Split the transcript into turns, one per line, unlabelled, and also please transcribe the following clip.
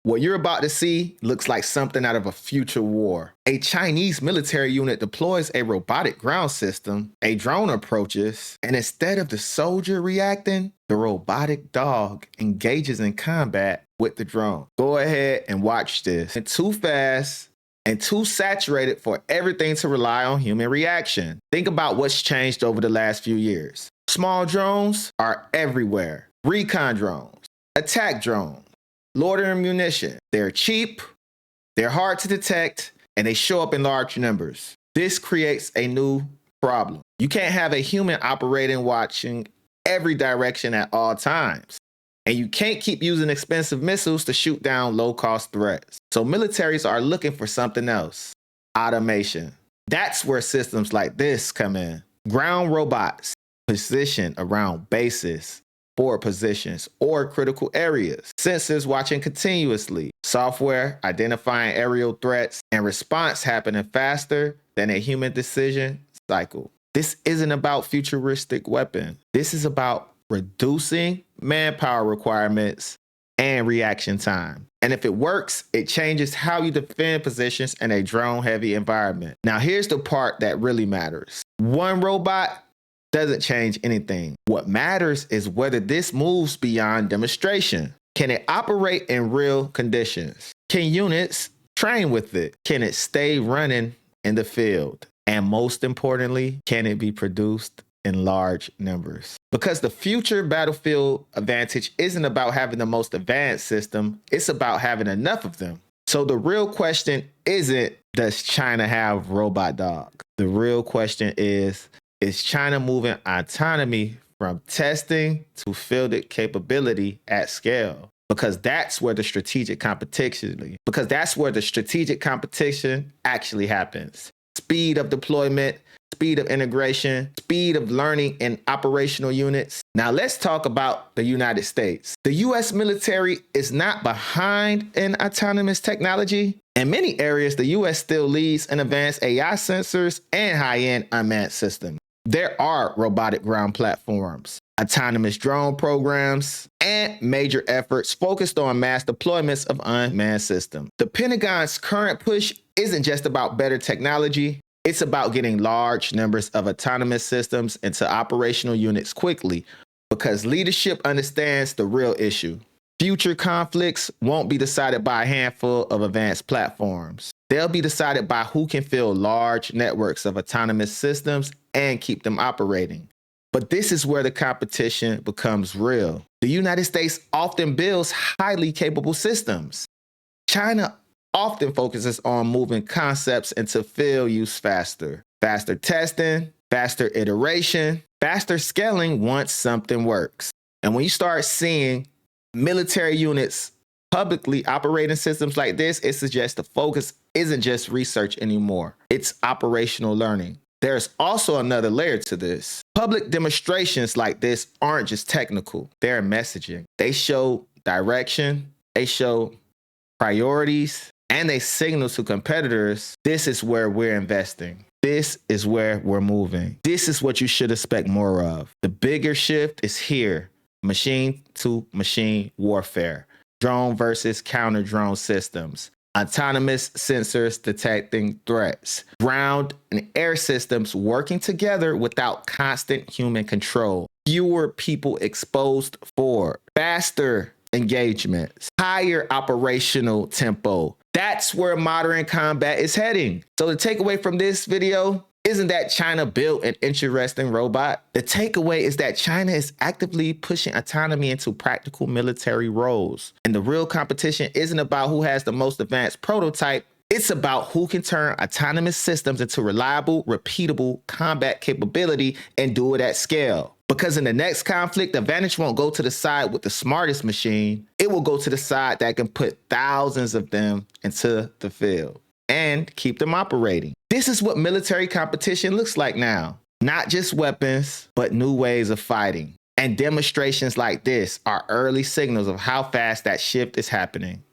What you're about to see looks like something out of a future war. A Chinese military unit deploys a robotic ground system, a drone approaches, and instead of the soldier reacting, the robotic dog engages in combat with the drone. Go ahead and watch this. It's too fast and too saturated for everything to rely on human reaction. Think about what's changed over the last few years. Small drones are everywhere. Recon drones, attack drones, loitering munition. They're cheap, they're hard to detect, and they show up in large numbers. This creates a new problem. You can't have a human operating watching every direction at all times. And you can't keep using expensive missiles to shoot down low-cost threats. So militaries are looking for something else. Automation. That's where systems like this come in. Ground robots positioned around bases, forward positions, or critical areas. Sensors watching continuously. Software identifying aerial threats, and response happening faster than a human decision cycle. This isn't about futuristic weapon. This is about reducing manpower requirements and reaction time. And if it works, it changes how you defend positions in a drone-heavy environment. Now, here's the part that really matters. One robot doesn't change anything. What matters is whether this moves beyond demonstration. Can it operate in real conditions? Can units train with it? Can it stay running in the field? And most importantly, can it be produced in large numbers? Because the future battlefield advantage isn't about having the most advanced system, it's about having enough of them. So the real question isn't, does China have robot dog? The real question is China moving autonomy from testing to fielded capability at scale? Because that's where the strategic competition actually happens. Speed of deployment, speed of integration, speed of learning in operational units. Now let's talk about the United States. The US military is not behind in autonomous technology. In many areas, the US still leads in advanced AI sensors and high-end unmanned systems. There are robotic ground platforms, autonomous drone programs, and major efforts focused on mass deployments of unmanned systems. The Pentagon's current push isn't just about better technology, it's about getting large numbers of autonomous systems into operational units quickly, because leadership understands the real issue. Future conflicts won't be decided by a handful of advanced platforms. They'll be decided by who can fill large networks of autonomous systems and keep them operating. But this is where the competition becomes real. The United States often builds highly capable systems. China often focuses on moving concepts into field use faster. Faster testing, faster iteration, faster scaling once something works. And when you start seeing military units publicly operating systems like this, it suggests the focus isn't just research anymore. It's operational learning. There's also another layer to this. Public demonstrations like this aren't just technical, they're messaging. They show direction, they show priorities, and they signal to competitors, this is where we're investing. This is where we're moving. This is what you should expect more of. The bigger shift is here. Machine to machine warfare. Drone versus counter drone systems. Autonomous sensors detecting threats. Ground and air systems working together without constant human control. Fewer people exposed forward. Faster engagements. Higher operational tempo. That's where modern combat is heading. So the takeaway from this video isn't that China built an interesting robot. The takeaway is that China is actively pushing autonomy into practical military roles. And the real competition isn't about who has the most advanced prototype. It's about who can turn autonomous systems into reliable, repeatable combat capability and do it at scale. Because in the next conflict, the advantage won't go to the side with the smartest machine. It will go to the side that can put thousands of them into the field and keep them operating. This is what military competition looks like now. Not just weapons, but new ways of fighting. And demonstrations like this are early signals of how fast that shift is happening.